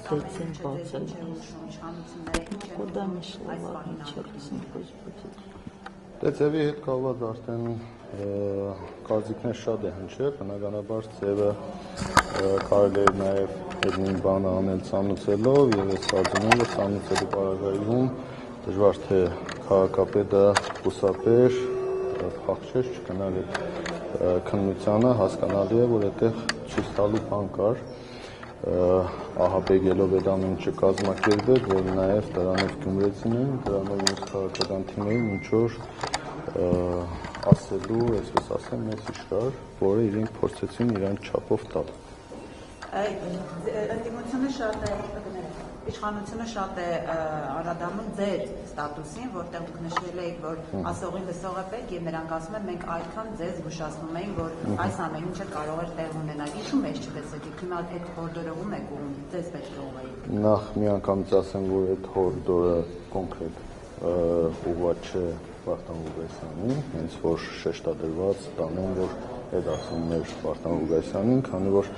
Փորձեցին բացել։ Կուდა միշլова չելսին փոստի։ Դե ձևի հետ կապված արդեն կարծիքներ շատ է հնչել, բնականաբար ձևը կարելի է նաև այդ նույն բանը անել ցանուցելով եւ այս կարծում եմ, որ ցանուցելու պարագայում դժվար թե քաղաքապետը խուսափեր, փախչեր, չգնալ այդ քննությանը, հասկանալի է, որ այդտեղ ցույց տալու բան կար, ահաբեկելով այդ ամեն ինչը կազմակերպել, որ նաև դրանով գյումրեցիներին, դրանով մյուս քաղաքական թիմերին ինչ որ ասելու, այսպես ասեմ, մեսիջ կար, որը իրենք փորձեցին իրան չափով տալ։ Ընդդիմությունը շատ է, իշխանությունը շատ է անդրադառնում ձեր ստատուսին, որտեղ դուք նշել եք, որ ասողին լսողը պետք եւ նրանք ասում են մենք այդքան ձեզ զգուշացնում էին, որ այս ամեն ինչը կարող էր տեղ ունենալ։ Ինչու՞ մեջ չտեսեք, հիմա այդ հորդորում եք ու ձեզ պետք է ուղղեիք։ Նախ միանգամից ասեմ, որ այդ հորդորը կոնկրետ ուղղված չէ Վարդան Ղուկասյանին, հենց որ շեշտադրված տանեմ, որ այդ ասում էր Վարդան Ղուկասյանին, քանի որ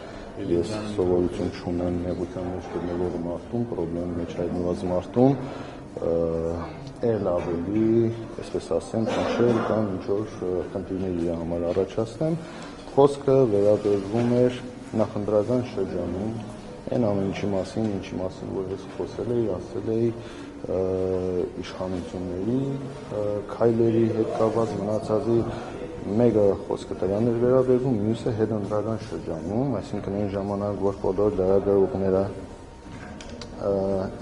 ես սովորություն չունեմ նեղության մեջ գտնվող մարդուն, պրոբլեմի մեջ հայտնված մարդուն, էլ ավելի, այսպես ասեմ, ճնշել կամ ինչ-որ խնդիրներ իր համար առաջացնեմ, խոսքը վերաբերվում էր նախընտրական շրջանում, այն ամեն ինչի մասին, որ ես խոսել էի, ասել էի իշխանությունների, քայլերի հետ կապված մնացածի մեկը խոսքը դրան էր վերաբերվում, մյուսը հետընտրական շրջանում, այսինքն այն ժամանակ, որ բոլոր լրագրողները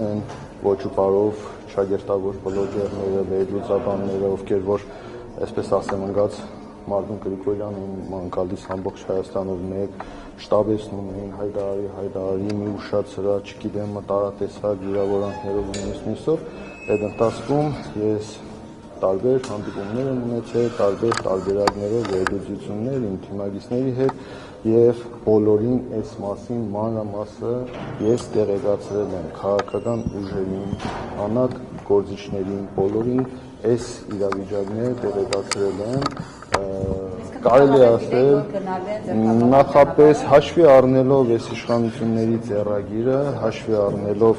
այն ոչ ու պարով չագերտավոր բլոգերները, վերլուծաբանները, ովքեր որ, այսպես ասեմ, ընկած Մարտուն Գրիգորյանին գալիս ամբողջ Հայաստանով մեկ շտաբեցնում էին հայդարարի մի ուշած հրա, չգիտեմ, տարատեսակ վիրավորանքներով ու մյուսով, այդ ընթացքում ես տարբեր հանդիպումներ եմ ունեցել, տարբեր տարբերակներով վերլուծություններ իմ թիմագիծների հետ եւ բոլորին այս մասին մանրամասը ես տեղեկացրել եմ քաղաքական ուժերին, անհատ գործիչներին, բոլորին այս իրավիճակները տեղեկացրել եմ, կարելի է ասել նախապես հաշվի առնելով այս իշխանությունների ձեռագիրը, հաշվի առնելով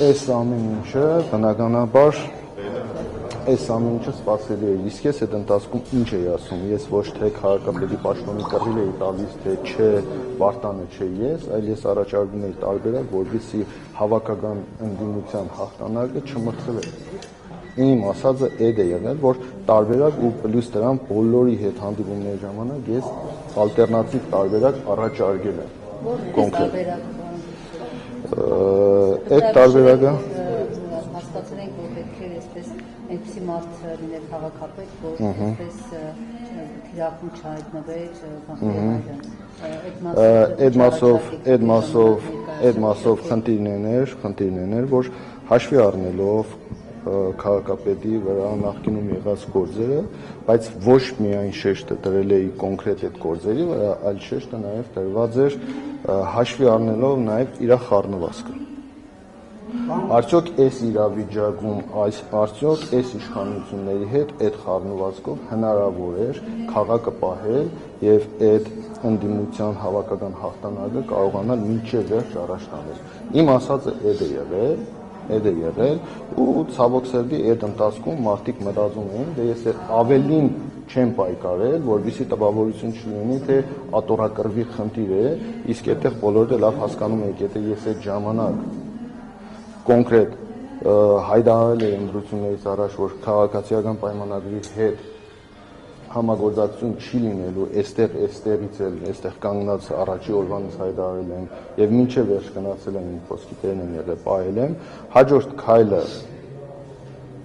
այս ամեն ինչը, բնականաբար այս ամեն ինչը սպասելի է, իսկ ես այդ ընթացքում ինչ էի ասում, ես ոչ թե քաղաքապետի պաշտոնի կռիլ էի տալիս, թե չէ Վարդանը չէ ես, այլ ես առաջարկում էի տարբերակ, որպեսզի հավաքական ընդդիմության հաղթանակը չմրցվի։ Իմ ասածը այդ է եղել, որ տարբերակ ու պլյուս դրան բոլորի հետ հանդիպումների ժամանակ ես ալտերնատիվ տարբերակ առաջարկել եմ։ Կոնկրետ։ Այդ տարբերակը հասկացել ենք, որ պետք է այսպես այնպիսի մարդ լինել քաղաքապետ, որ այսպես թիրախում չհայտնվեր այդ մասով խնդիրն էր, որ հաշվի առնելով քաղաքապետի վրա նախկինում եղած գործերը, բայց ոչ միայն շեշտը դրել էի կոնկրետ այդ գործերի վրա, այլ շեշտը նաև դրված էր հաշվի առնելով նաև իր խառնվածքը։ Արդյոք այս իրավիճակում, արդյոք այս իշխանությունների հետ այդ խառնվածքով հնարավոր էր քաղաքը պահել եւ այդ ընդդիմության հավաքական հաղթանակը կարողանալ մինչև վերջ առաջ տանել։ Իմ ասածը այդ է եղել ու ցավոք սրտի այդ ընթացքում մարդիկ մտածում էին, դե ես ավելին չեմ պայքարել, որովհետեւ տպավորություն չլինի, թե ատորակռվի խնդիր է, իսկ այդտեղ բոլորը լավ հասկանում եք, եթե ես այդ ժամանակ կոնկրետ հայտարարել եմ ընդրություններից առաջ, որ քաղաքացիական պայմանագրի հետ համագործակցություն չի լինելու, այստեղից էլ կանգնած առաջի օրվանից հայտարարել եմ եւ մինչեւ վերջ գնացել եմ իմ խոսքի տերն եմ եղել, պահել եմ, հաջորդ քայլը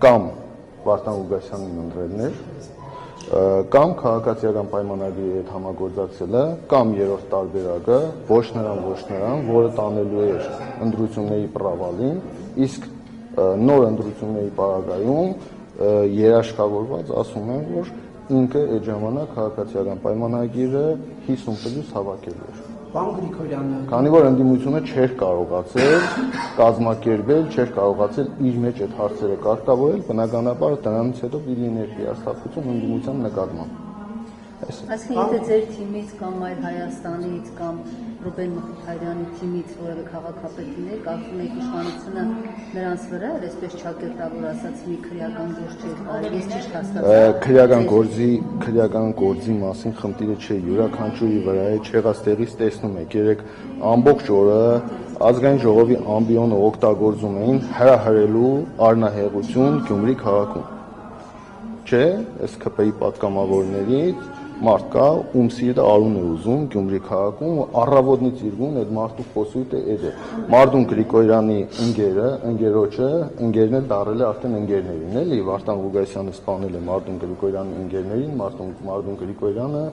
կամ Վարդան Ղուկասյանին ընտրելն էր, կամ քաղաքացիական պայմանագրի հետ համագործակցելը, կամ երրորդ տարբերակը ոչ նրան, որը տանելու էր ընդրությունների պրավալին, իսկ նոր ընդրությունների պարագայում երաշխավորված ասում են, որ ինքը այդ ժամանակ քաղաքացիական պայմանագիրը 50+ հավաքելու էր։ Պարոն Գրիգորյանը, քանի որ ընդդիմությունը չէր կարողացել կազմակերպել, չէր կարողացել իր մեջ այդ հարցերը կարգավորել, բնականաբար դրանից հետո լինի ներկայացություն ընդդիմության նկատմամբ։ Այսինքն եթե ձեր թիմից կամ այլ Հայաստանից կամ Ռուբեն Մխիթարյանի թիմից որևէ քաղաքապետ լիներ, կարծում եք իշխանությունը նրանց վրա, այսպես ճակերտավոր ասած, մի քրեական գործ չէր արել, ես ճիշտ հասկացա։ Քրեական գործի մասին խնդիրը չէ, յուրաքանչյուրի վրա է, չեղած տեղից տեսնում եք, երեք ամբողջ օրը ազգային ժողովի ամբիոնը օգտագործում էին հրահրելու առնահեղություն Գյումրի քաղաքում։ Չէ, այս ԿՊ-ի պատգամավորներից մարդ կա, ում սիրտը արուն է ուզում Գյումրի քաղաքում, առավոտից իրգուն այդ մարդու խոսույթը այդ է։ Մարդուն Գրիգորյանի ընկերոջը դառել է արդեն ընկերներին, էլի, Վարդան Ղուգասյանը սպանել է Մարդուն Գրիգորյանի ընկերներին, Մարդուն Գրիգորյանը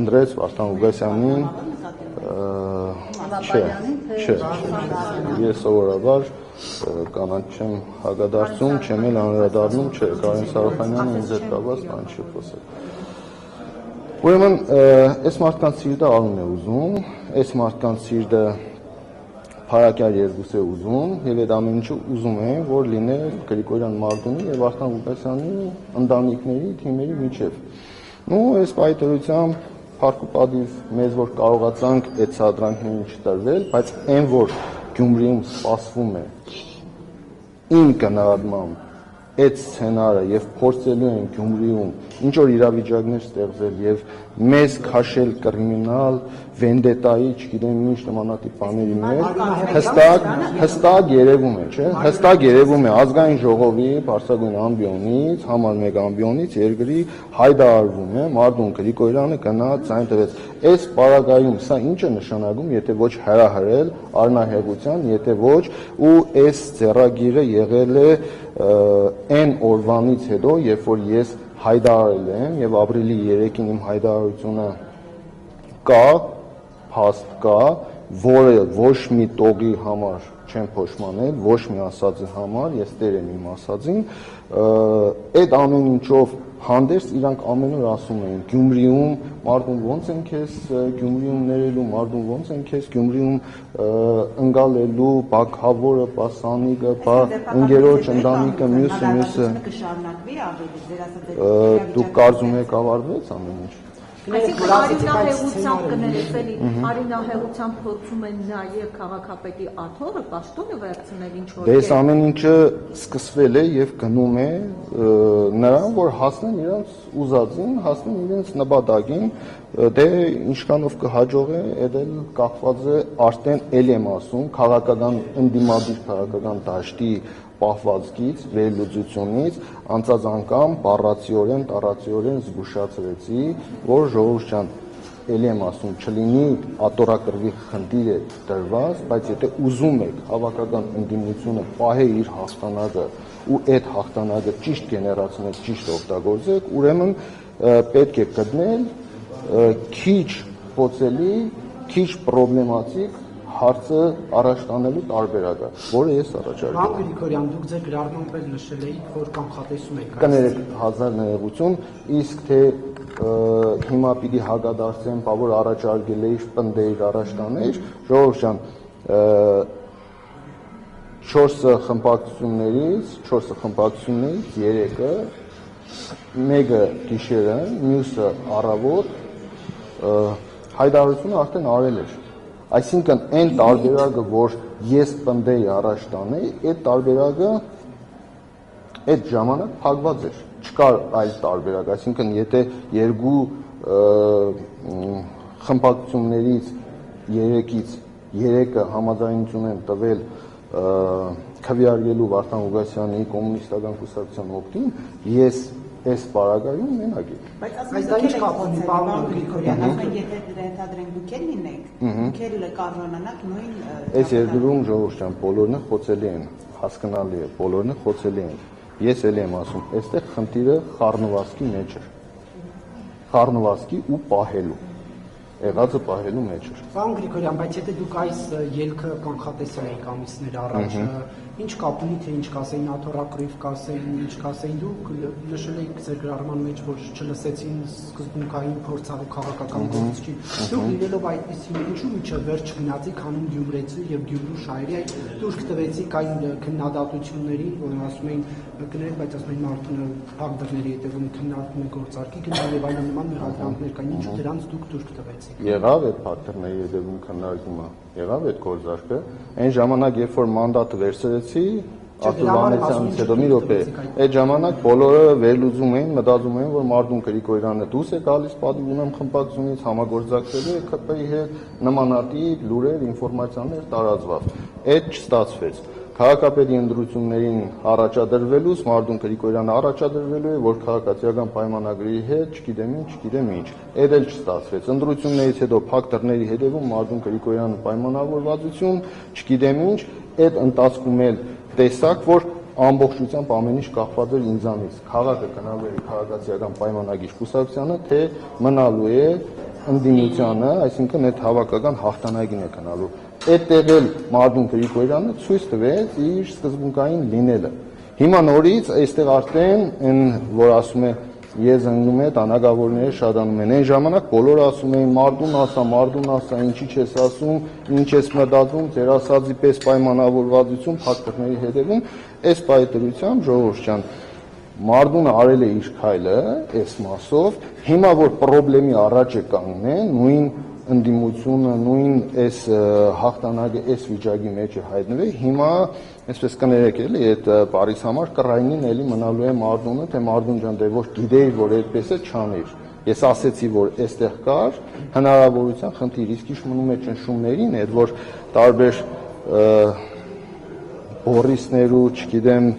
ընդրեց Վարդան Ղուգասյանին, չէ, ես սովորաբար կանանց չեմ հագադարձում, չեմ էլ անդրադառնում, չէ, Կարեն Սարոխանյանը ինձ հետ կապված բան չի խոսել։ Ուրեմն, այս մարդկանց սիրտը արուն է ուզում, այս մարդկանց սիրտը փարակյալ երկուս է ուզում, եւ այդ ամեն ինչը ուզում են, որ լիներ Գրիգորյան Մարտունի եւ Վարդան Ղուգասյանի ընտանիքների, թիմերի միջեւ։ Ու այս պայթերությամբ փառք ու պատիվ մեզ որ կարողացանք այդ սադրանքներին չտրվել, բայց այն որ Գյումրիում սպասվում է իմ կնահատմամբ այդ սցենարը եւ փորձելու են Գյումրիում ինչ որ իրավիճակներ ստեղծել եւ մեզ քաշել կրիմինալ վենդետայի, չգիտեմ ինչ նմանատիպ բաների մեջ հստակ երևում է, չէ՞, հստակ երևում է ազգային ժողովի բարձրագույն ամբիոնից, համար 1 ամբիոնից երկրի հայտարարվում է Մարդուն Գրիգորյանը գնաց այն տվեց։ Այս պարագայում սա ինչ է նշանակում, եթե ոչ հրահրել առնահեղության, եթե ոչ ու այս ձեռագիրը եղել է այն օրվանից հետո, երբ որ ես հայտարարել եմ եւ ապրիլի 3-ին իմ հայտարարությունը կա, փաստ կա, որը ոչ մի տողի համար չեմ փոշմանել, ոչ մի ասածի համար, ես տեր եմ իմ ասածին, այդ ամեն ինչով հանդերձ իրանք ամեն օր ասում էին Գյումրիում Մարդուն ոնց են քեզ Գյումրիում ներելու, Մարդուն ոնց են քեզ Գյումրիում ընկալելու, բակավորը, պասանիկը, ընկերոջ ընտանիքը, մյուսը դուք կարծում եք ավարտվեց ամեն ինչ։ Այսինքն արինահեղությամբ կներեցելի, արինահեղությամբ փորձում են նաև քաղաքապետի աթոռը պաշտոնը վերցնել ինչ-որ կերպ։ Դες ամեն ինչը սկսվել է եւ գնում է նրան, որ հասնեն իրենց ուզածին, հասնեն իրենց նպատակին, դե ինչքանով կհաջողի, այդ էլ կախված է արդեն ել եմ ասում, քաղաքական ընդդիմադիր քաղաքական դաշտի պահվածքից, վերլուծությունից, անցած անգամ բառացիորեն, տառացիորեն զգուշացրեցի, որ ժողովուրդ ջան, ելի եմ ասում, չլինի ատորակրվի խնդիր է դրված, բայց եթե ուզում եք հավաքական ընդդիմությունը պահել իր հաղթանակը ու այդ հաղթանակը ճիշտ գեներացնել, ճիշտ օգտագործեք, ուրեմն պետք է գտնել քիչ փոցելի, քիչ պրոբլեմատիկ հարցը առաջ տանելու տարբերակը, որը ես առաջարկում եմ։ Պարոն Գրիգորյան, դուք ձեր գրառմամբ էլ նշել եք, որ կանխատեսում եք կներեք հազար ներողություն, իսկ թե հիմա պիտի հակադարձեմ, որ առաջարկել էի պնդեիր առաջ տաներ, ժողովուրդ ջան, 4 խմբակցություններից 3-ը, մեկը գիշերը, մյուսը առավոտ հայտարարությունը արդեն արել էր։ Այսինքն այն տարբերակը, որ ես պնդեի առաջ տանեի, այդ տարբերակը այդ ժամանակ փակված էր, չկար այլ տարբերակ, այսինքն եթե երկու խմբակցություններից 3-ից 3-ը համաձայնություն են տվել քվեարկելու Վարդան Ղուգասյանի կոմունիստական կուսակցության օգտին, ես այս պարագայում մենակ եմ։ Բայց դա ինչ կապ ունի, պարոն Գրիգորյան, ասենք եթե ենթադրենք դուք էլ լինեք, դուք էլ կարողանաք նույն այս երկրում ժողովուրդ ջան, բոլորն խոցելի են, հասկանալի է, բոլորն խոցելի են։ Ես էլ եմ ասում, այստեղ խնդիրը խառնվածքի մեջ էր։ Խառնվածքի ու պահելու։ Եղածը պահելու մեջ էր։ Պարոն Գրիգորյան, բայց եթե դուք այս ելքը կանխատեսել եք ամիսներ առաջ, ինչ կապ ունի, թե ինչ կասեին աթոռակռիվ կասեին, ինչ կասեին, դուք նշել եք ձեր գրառման մեջ, որ չլսեցին սկզբունքային փորձառու քաղաքական գործիչին։ Դուք լինելով այդպեսին, ինչու միջև վերջ չգնացիք հանուն գյումրեցու եւ Գյումրու շահերի, այդ դուրս տվեցիք այն քննադատություններին, որ ասում էին կներեք, բայց ասում էին մարդը փակ դռների հետևում քննարկում է գործարքի գնալ եւ այլնման մեղադրանքներ կային, ինչու դրանց դուք դուրս տվեցիք։ Եղավ այդ փակ դռների հետևում քննարկումը, եղավ այդ գործարքը, այն ժամանակ երբ որ մանդատը վերցրեցի Արտուր Վանեցյանից հետո մի րոպե, այդ ժամանակ բոլորը վերլուծում էին, մտածում էին, որ Մարդուն Գրիգորյանը դուրս է գալիս պատիվ ունեմ խմբակցությունից, համագործակցելու է ԿՊ-ի հետ, նմանատիպ լուրեր, ինֆորմացիաներ տարածված։ Այդ չստացվեց։ Քաղաքապետի ընտրություններին առաջադրվելուց Մարդուն Գրիգորյանը առաջադրվելու է, որ քաղաքացիական պայմանագրի հետ չգիտեմ ինչ, այդ էլ չստացվեց։ Ընտրություններից հետո փակ դռների հետևում Մարդուն Գրիգորյանը պայմանավորվածություն, չգիտեմ ինչ, այդ ընթացքում էլ տեսակ, որ ամբողջությամբ ամեն ինչ կախված էր ինձանից։ Քաղաքը գնալու է քաղաքացիական պայմանագիր կուսակցությանը, թե մնալու է ընդդիմությանը, այսինքն այդ հավաքական հաղթանակին է գնալու։ Այդտեղ էլ Մարդուն Գրիգորյանը ցույց տվեց իր սկզբունքային լինելը։ Հիմա նորից այստեղ արդեն այն, որ ասում է ես ընկնում է, տանագավորները շատանում են։ Այն ժամանակ բոլորը ասում էին Մարդուն ասա, ինչի չես ասում, ինչ ես մտածում, ձեր ասածի պես պայմանավորվածություն փակ դռների հետևում, այս պայմանավորությամբ ժողովուրդ ջան, Մարդունը արել է իր քայլը, այս մասով, հիմա որ խնդրի առաջ է կանգնեն, նույն ընդդիմությունը, նույն այս հաղթանակը այս վիճակի մեջ է հայտնվել, հիմա այսպես կներեք էլի այդ բարիս համար կռայնին էլի մնալու է Մարդունը, թե Մարդուն ջան, դե որ գիտեի, որ այդպես է չանիր։ Ես ասեցի, որ այստեղ կար հնարավորության խնդիր, իսկ ինչ մնում է ճնշումներին, այդ որ տարբեր Բորիսներու, չգիտեմ,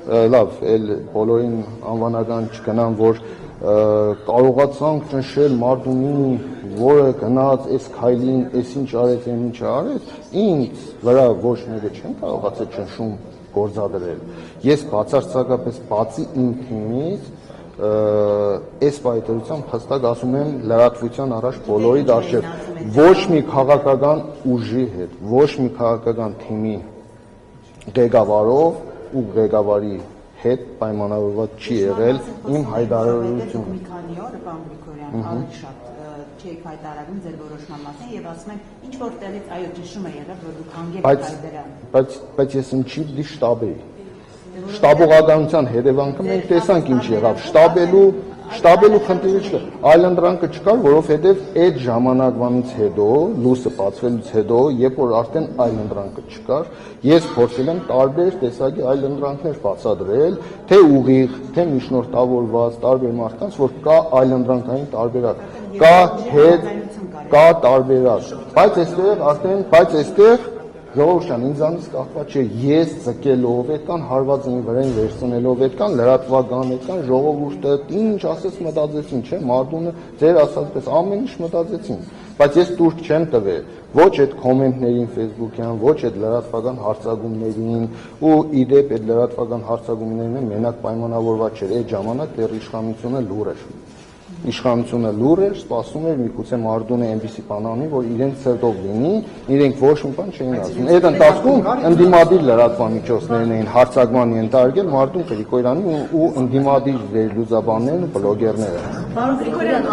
լավ, էլ բոլորին անվանական չգնամ, որ կարողացանք ճնշել Մարդունին, որը գնաց այս քայլին, այս ինչ արեց, ինչ արեց, ինձ վրա ոչ մեկը չեն կարողացել ճնշում գործադրել։ Ես բացարձակապես բացի իմ թիմից այս պայմանությամբ հստակ ասում եմ լրատվության առաջ բոլորի դարչև ոչ մի քաղաքական ուժի հետ, ոչ մի քաղաքական թիմի ղեկավարով ու ղեկավարի հետ պայմանավորված չի եղել իմ հայտարարությունը։ Մի քանի օր պարոն Գրիգորյան, ավելի շատ չեք հայտարարում ձեր որոշման մասին եւ ասում են ինչ որ տեղից այո ճնշում է եղել, որ դուք հանգեք այդ դրան։ Բայց ես ինչի դի շտաբ էի։ Շտաբողականության հետևանքը մենք տեսանք ինչ եղավ։ Շտաբելու խնդիրը չկա, այլընտրանքը չկար, որովհետև այդ ժամանակվանից հետո, լույսը բացվելուց հետո, երբ որ արդեն այլընտրանքը չկար, ես փորձել եմ տարբեր տեսակի այլընտրանքներ բացատրել, թե ուղիղ, թե միջնորդավորված, տարբեր մարդկանց, որ կա այլընտրանքային տարբերակ, կա հետ, կա տարբերակ, բայց այստեղ ժողովրդան ինձանից կախված չէ, ես ձգելով այդքան հարվածին վրան վերցնելով այդքան լրատվական այդքան ժողովուրդը ինչ ասես մտածեցին, չէ, Մարդունը ձեր ասածպես ամեն ինչ մտածեցին, բայց ես դուրս չեմ տվել ոչ այդ կոմենտներին Facebook-յան, ոչ այդ լրատվական հարցակումներին ու իդեպ այդ լրատվական հարցակումներն մենակ պայմանավորված չէր, այդ ժամանակ դեռ իշխանությունը լուր էր, սպասում էր միգուցե Մարդունը այնպիսի բան անի, որ իրենք ցերտով լինի, իրենք ոչ մի բան չէին ասում։ Այդ ընթացքում ընդդիմադիր լրատվամիջոցներն էին հարցակման ենթարկել Մարդուն Գրիգորյանի ու ընդդիմադիր վերլուծաբաններն ու բլոգերները։ Պարոն Գրիգորյան,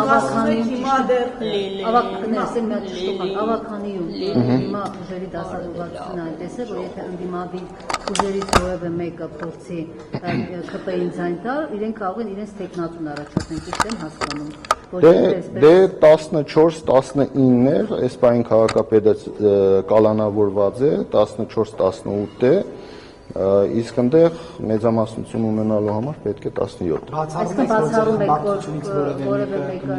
ավականիում հիմա ուժերի դասավորվածությունը այնպես է, որ եթե ընդդիմադիր ուժերից որևէ մեկը փորձի ԿՊ-ին ձայն տալ, իրենք կարող են իրենց տեխնատուն առաջացնել, ճիշտ եմ հասկանում։ Դե 14-19-ներ, այս բային քաղաքապետը կալանավորված է, 14-18 է, իսկ ընդեղ մեծամասնություն ունենալու համար պետք է 17։ Բացառում եք, որ որևէ մեկը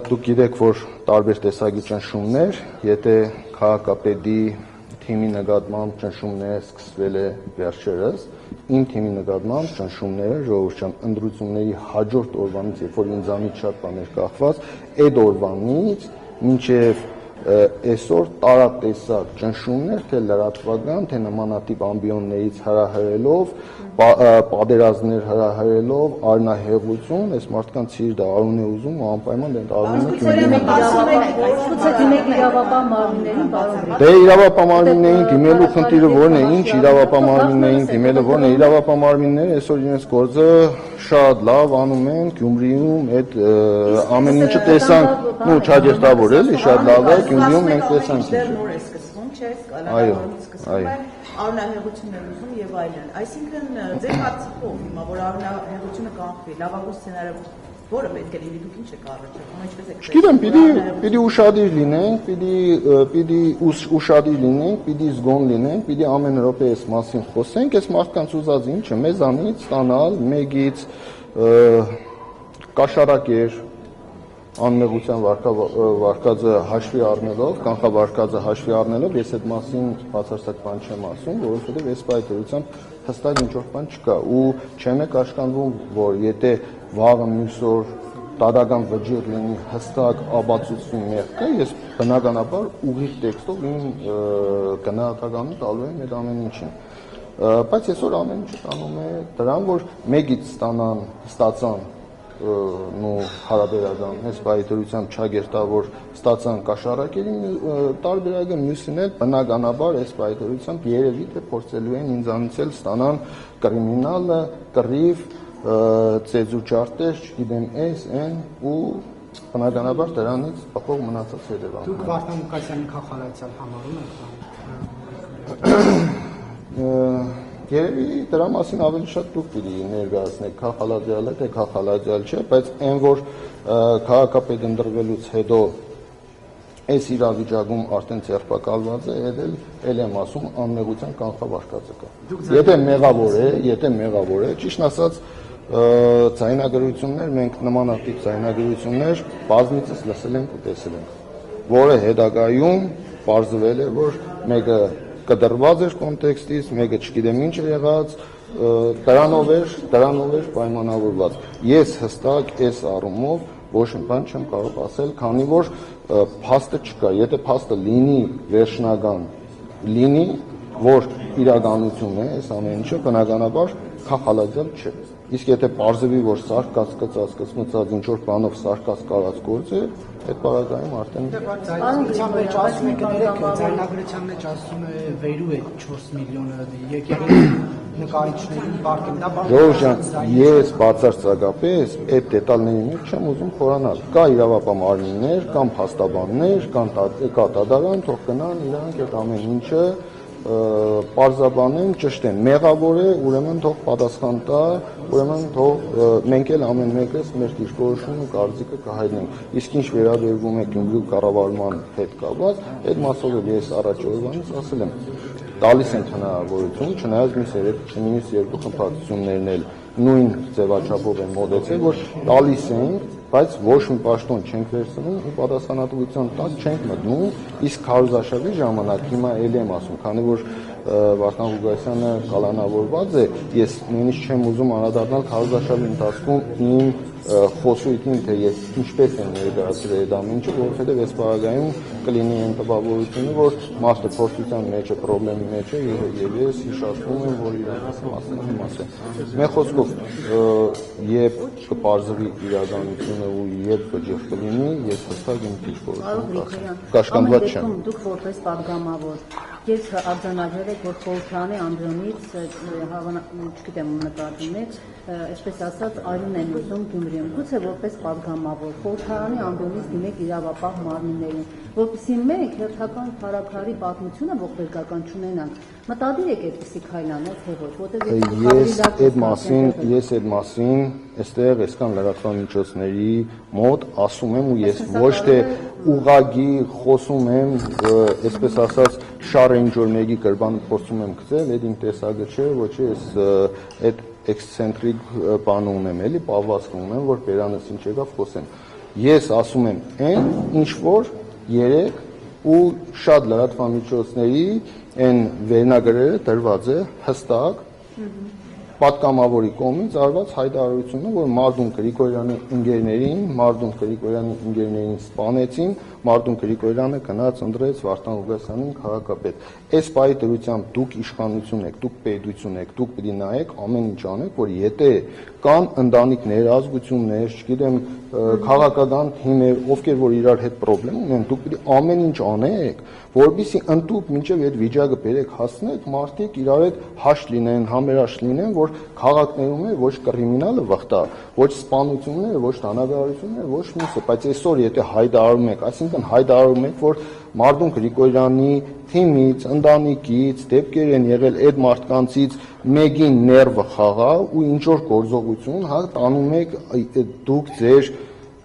Դուք գիտեք, որ տարբեր տեսակի ճնշումներ, եթե քաղաքապետի թիմի նկատմամբ ճնշումները սկսվել է վերջերս, իմ թիմի նկատմամբ ճնշումները ժողովրդյան ընտրությունների հաջորդ օրվանից, երբ որ ինձանից շատ բաներ կախված, այդ օրվանից մինչև այսօր տարատեսակ ճնշումներ, թե լրատվական, թե նմանատիպ ամբիոններից հրահրելով պատերազմներ հրահրելով արնահեղություն, այս մարդկանց սիրտը արուն է ուզում ու անպայման դեն արունը Գուցե դիմեք իրավապահ մարմիններին, պարոն Գրիգորյան։ Դե իրավապահ մարմիններին դիմելու խնդիրը որն է, ինչ իրավապահ մարմիններին դիմելը որն է, իրավապահ մարմինները այսօր իրենց գործը շատ լավ անում են Գյումրիում, այդ ամեն ինչը տեսանք, ու չաջերտավոր էլի, շատ լավ է, Գյումրիում մենք տեսանք։ Դեռ նոր է սկսվում, չէ՞, կալանավորից սկսվում է, արունահեղություններ ուզում եւ այլն։ Այսինքն ձեր կարծիքով հիմա որ արունահեղությունը կանխվի, լավագույն սցենարը որը պետք է լինի, դուք ինչ եք առաջարկում, ինչպես եք։ Գիտեմ, պիտի ուշադիր լինենք, պիտի ուշադիր լինենք, պիտի զգոն լինենք, պիտի ամեն րոպե այս մասին խոսենք, այս մարդկանց ուզած ինչը մեզանից ստանալ մեկից կաշառակեր անմեղության վարկածը հաշվի առնելով, կանխավարկածը հաշվի առնելով, ես այդ մասին բացարձակ բան չեմ ասում, որովհետև այս պայթերությամբ հստակ ինչ-որ բան չկա ու չեմ է կաշկանդվում, որ եթե վաղը մյուս օր դատական վճիռ լինի հստակ ապացուցում մեղքը, ես բնականաբար ուղիղ տեքստով իմ գնահատականը տալու եմ այդ ամեն ինչին։ Բայց այսօր ամեն ինչը տանում է դրան, որ մեկից ստացան հարաբերական այս պայթերությամբ չագերտավոր ստացան կաշառակերի տարբերակը մյուսին էլ բնականաբար այս պայթերությամբ երևի թե փորձելու են ինձանից էլ ստանան կրիմինալը, կռիվ, ծեզու ճարտեր, չգիտեմ այս, այն ու բնականաբար դրանից փոխող մնացած հետևանքներ։ Դուք Վարդան Մուկասյանի քաղաքացիալ համարում եք։ Երևի դրա մասին ավելի շատ դուք պիտի ներկայացնեք քաղաքալաձյալը, թե քաղաքալաձյալ չէ, բայց այն որ քաղաքապետ ընտրվելուց հետո այս իրավիճակում արդեն ձերբակալված է, էլ եմ ասում անմեղության կանխավարկածը կա։ Եթե մեղավոր է, ճիշտ ասած ձայնագրություններ, մենք նմանատիպ ձայնագրություններ բազմիցս լսել ենք ու տեսել ենք, որը հետագայում պարզվել է, որ մեկը կդրված էր կոնտեքստից, մեկը չգիտեմ ինչ է եղած, դրանով էր պայմանավորված։ Ես հստակ այս առումով ոչ մի բան չեմ կարող ասել, քանի որ փաստը չկա։ Եթե փաստը լինի վերջնական, լինի, որ իրականություն է, այս ամեն ինչը բնականաբար քաղաքալաձյալ չէ։ Իսկ եթե պարզվի, որ սարկած, կծած ինչ-որ բանով սարկած կարած գործ է, այդ պարագայում արդեն ձայնագրության մեջ ասում եք ձայնագրության մեջ ասում է վերու է 4 միլիոնը եկեղեցի նկարիչներին բարգեն դա Ժողովրդյան, ես բացարձակապես այդ դետալների մեջ չեմ ուզում խորանալ։ Կա իրավապահ մարմիններ, կան փաստաբաններ, կա դատարան, թող գնան իրանք այդ ամեն ինչը պարզաբանեն, ճշտեն, մեղավոր է, ուրեմն թող պատասխան տա, ուրեմն թող մենք էլ ամեն մեկս մեր դիրքորոշումն ու կարծիքը կհայտնենք։ Իսկ ինչ վերաբերվում է Գյումրու կառավարման հետ կապված, այդ մասով էլ ես առաջ օրվանից ասել եմ, տալիս ենք հնարավորություն, չնայած մյուս երկու խմբակցություններն էլ նույն ձևաչափով են մոտեցել, որ տալիս ենք, բայց ոչ մի պաշտոն չենք վերցնում ու պատասխանատվության տակ չենք մտնում, իսկ քարոզարշավի ժամանակ հիմա էլ եմ ասում, քանի որ Վարդան Ղուկասյանը կալանավորված է, ես նույնիսկ չեմ ուզում անդրադառնալ քարոզարշավի ընթացքում իմ խոսույթին, թե ես ինչպես եմ ներկայացրել այդ ամեն ինչը, որովհետև այս պարագայում կլինի այն տպավորությունը, որ մարդը փորձության մեջ է, խնդրի մեջ է եւ ես հիշացնում եմ, որ իրականացի մասն Մեր խոսքով, երբ կպարզվի իրականությունը ու երբ բջիջ կլինի, ես հստակ իմ դիրքորոշում կաշկանդված չեմ։ Դուք որպես падգամավոր, ես արձանագրել եք, որ Խորհրդանի անդրոնից, չգիտեմ ում նկատում եք, այսպես ասած, արյուն են ուզում Գյումրիում, գուցե որպես падգամավոր, Խորհրդանի անդրոնից դիմեք իրավապահ մարմիններին, որպեսզի մենք հերթական քարաքարի պատմությունը ողբերգական չունենանք, մտադիր եք այդպիսի քայլ անել, թե ոչ, որտեղ ես այդ մասին այստեղ այսքան լրատվամիջոցների մոտ ասում եմ ու ես ոչ թե ուղղակի խոսում եմ, այսպես ասած, շարը ինչ-որ մեկի կրբանը փորձում եմ գցել, այդ իմ տեսակը չէ, ոչ ես այդ էքսցենտրիկ բան ունեմ, էլի պահվածք ունեմ, որ բերանս ինչ եկավ խոսեմ։ Ես ասում եմ այն, ինչ որ երեք ու շատ լրատվամիջոցների այն վերնագրերը դրված է հստակ պատգամավորի կողմից արված հայտարարությունը, որ Մարդուն Գրիգորյանի ընկերներին սպանեցին, Մարդուն Գրիգորյանը գնաց ընտրեց Վարդան Ղուկասյանին քաղաքապետ։ Այս պահի դրությամբ դուք իշխանություն եք, դուք պետություն եք, դուք պիտի նայեք ամեն ինչ անեք, որ եթե կան ընտանիքներ, ազգություններ, չգիտեմ, քաղաքական թիմեր, ովքեր որ իրար հետ խնդրեմ ունեն, դուք պիտի ամեն ինչ անեք, որպեսզի ընդդուք մինչև այդ վիճակը բերեք հասնեք, մարդիկ իրար հետ հաշտ լինեն, համերաշխ լինեն, որ քաղաքներում է ոչ կրիմինալը վխտա, ոչ սպանությունները, ոչ դանագարությունները, ոչ մյուսը, բայց այսօր եթե հայտարարում եք, այսինքն հայտարարում եք, որ Մարդուն Գրիգորյանի թիմից, ընտանիքից դեպքեր են եղել այդ մարդկանցից մեկի ներվը խաղա ու ինչ որ գործողություն, հա, տանում եք դուք ձեր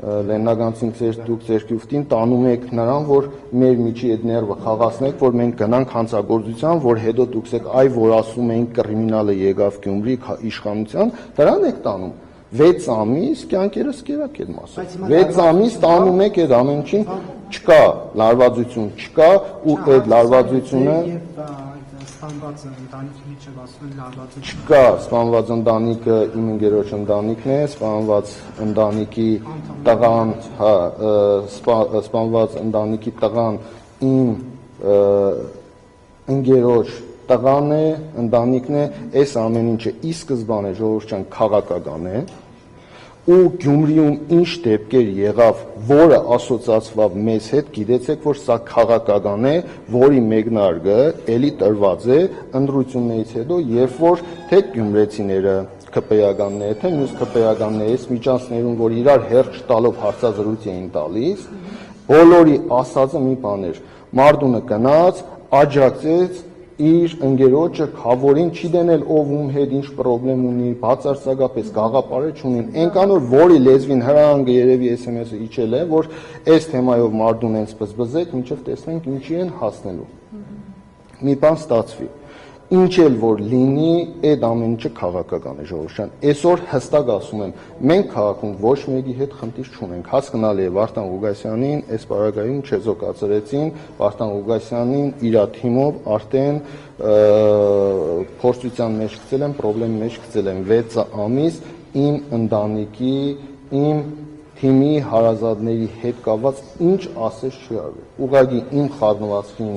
լեննագանցին դուք ձեր գյուղտին տանում եք նրան, որ մեր միջի այդ ներվը խաղացնեք, որ մենք գնանք հանցագործության, որ հետո դուք եք այ որ ասում էին կրիմինալը եկավ Գյումրի իշխանության, դրան եք տանում 6 ամիս կյանքերս կերակ եմ ասում 6 ամիս տանում եք այդ ամեն ինչին չկա լարվածություն չկա ու այդ լարվածությունը սպանված ընտանիքի միջև ասում են լարվածություն չկա սպանված ընտանիքը իմ ընկերոջ ընտանիքն է սպանված ընտանիքի տղան հա սպանված ընտանիքի տղան իմ ընկերոջ տղան է ընտանիքն է այս ամեն ինչը ի սկզբանե ժողովրդյան քաղաքական է ու Գյումրիում ինչ դեպքեր եղավ, որը ասոցացվավ մեզ հետ, գիտեցեք, որ սա քաղաքական է, որի մեկնարկը էլի տրված է ընտրություններից հետո, երբ որ թե գյումրեցիները ԿՊ-ականները, թե մյուս ԿՊ-ականները այս միջանցներում, որ իրար հերթ տալով հարցազրույց էին տալիս, բոլորի ասածը մի բան էր, Մարդունը գնաց, աջակցեց իր ընկերոջը խավորին չի դնել ով ում հետ ինչ խնդրեմ ունի բացարձակապես գաղափարը չունին այնքան որի լեզվին հրահանգը երևի SMS-ը իջել է որ այս թեմայով Մարդուն հենց բզբզեք մինչև տեսնենք ինչի են հասնելու մի բան ստացվի ինչ էլ որ լինի այդ ամեն ինչը քաղաքական է ժողովրդյան այսօր հստակ ասում եմ մենք քաղաքում ոչ մեկի հետ խնդիր չունենք հասկանալի է Վարդան Ղուկասյանին այս պարագայում չեզոքացրեցին Վարդան Ղուկասյանին իր թիմով արդեն փորձության մեջ գցել են խնդրեմ մեջ գցել են 6 ամիս իմ ընտանիքի իմ թիմի հարազատների հետ կապված ինչ ասես չի արվել ուղղակի իմ խառնվածքին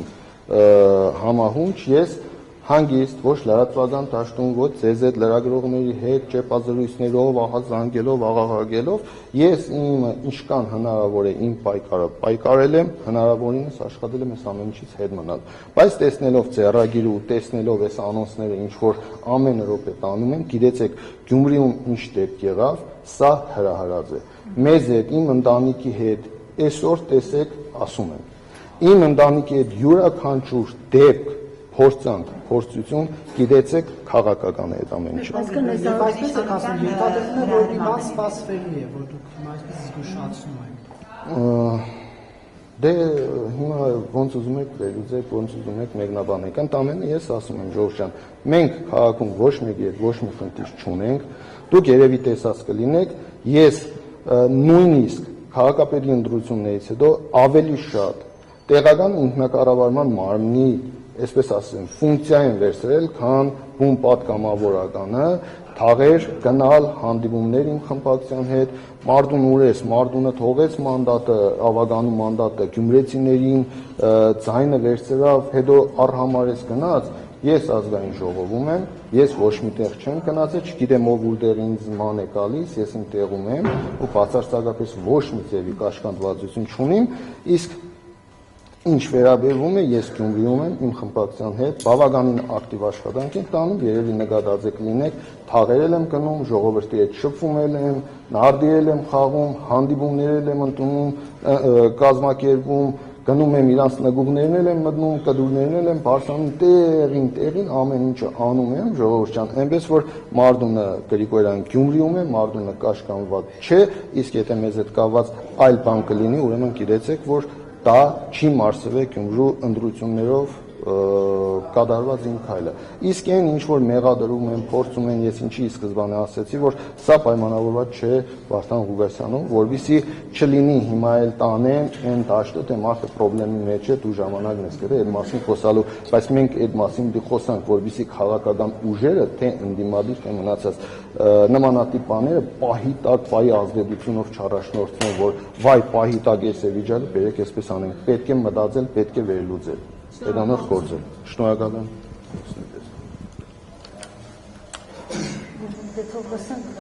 համահունչ ես հանգիստ ոչ լրատվական դաշտում ոչ ձեզ այդ լրագրողների հետ ճեպազրույցներով աղա զանգելով աղաղակելով ես իմ ինչքան հնարավոր է իմ պայքարը պայքարել եմ հնարավորինս աշխատել եմ այս ամեն ինչից հետ մնալ բայց տեսնելով ձեռագիրը ու տեսնելով այս անոնսները ինչ որ ամեն րոպե տանում են գիտեցեք Գյումրիում ինչ դեպք եղավ սա հրահրած է մեզ հետ իմ ընտանիքի հետ այսօր տեսեք ասում եմ իմ ընտանիքի հետ յուրաքանչյուր դեպք փորձանք, փորձություն, գիտեցեք քաղաքական է այդ ամեն ինչը։ Այսինքն այսպես եք ասում, ենթադրվում է, որ մի բան սպասվելի է, որ դուք հիմա այսպես զգուշացնում եք։ Դե հիմա ոնց ուզում եք վերլուծեք, ոնց ուզում եք մեկնաբանեք, ընդամենը ես ասում եմ Ժողովրդյան, մենք քաղաքում ոչ մեկի հետ ոչ մի խնդիր չունենք, դուք երևի տեսած կլինեք, ես նույնիսկ քաղաքապետի ընտրություններից հետո ավելի շատ տեղական ինքնակառավարման մարմնի այսպես ասեմ, ֆունկցիա են վերցրել, քան բուն պատգամավորականը, թաղեր, գնալ, հանդիպումներ իմ խմբակցության հետ, Մարդուն ուրես, Մարդունը թողեց մանդատը, ավագանու մանդատը, գյումրեցիներին ձայնը վերցրավ, հետո առհամարես գնաց, ես ազգային ժողովում եմ, ես ոչ միտեղ չեմ գնացել, չգիտեմ ով ուր ինձ ման է գալիս, ես իմ տեղում եմ ու բացարձակապես ոչ մի ձևի կաշկանդվածություն չունիմ, իսկ Ինչ վերաբերվում է, ես Գյումրիում եմ իմ խմբակցության հետ, բավականին ակտիվ աշխատանք ենք տանում, երևի նկատած լինեք, թաղերել եմ գնում, ժողովրդի հետ շփվում եմ, նարդիել եմ խաղում, հանդիպումներ եմ ընդունում, կազմակերպում, գնում եմ իրանց նգուղներն եմ մտնում, կդուրներն եմ բարձրանում, տեղին ամեն ինչը անում եմ, ժողովրդյան, այնպես որ Մարդունը Գրիգորյան Գյումրիում է, Մարդունը կաշկանդված չէ, իսկ եթե մեզ հետ կապված այլ բան կլինի, ուրեմն գիտեցեք, որ դա չի մարսվել Գյումրու ընտրություններով կատարված իմ քայլը։ Իսկ այն ինչ որ մեղադրում են, փորձում են, ես ինչի սկզբանե ասեցի, որ սա պայմանավորված չէ Վարդան Ղուկասյանով, որովհետեւ չլինի հիմա էլ տանեն այն դաշտը, թե մարդը խնդրի մեջ է, դու ժամանակն ես գրել այդ մասին խոսալու, բայց մենք այդ մասին պիտի խոսանք, որովհետեւ քաղաքական ուժերը, թե ընդդիմադիր, թե մնացած նմանատիպ բաները պահի տակ, պահի ազդեցությունով չառաջնորդվում են, որ վայ պահի տակ էս է վիճակը, բերեք այսպես անենք, պետք է մտածել, պետք է վերլուծել, հետանոց գործել։ Շնորհակալ եմ։ Դե թող լսենք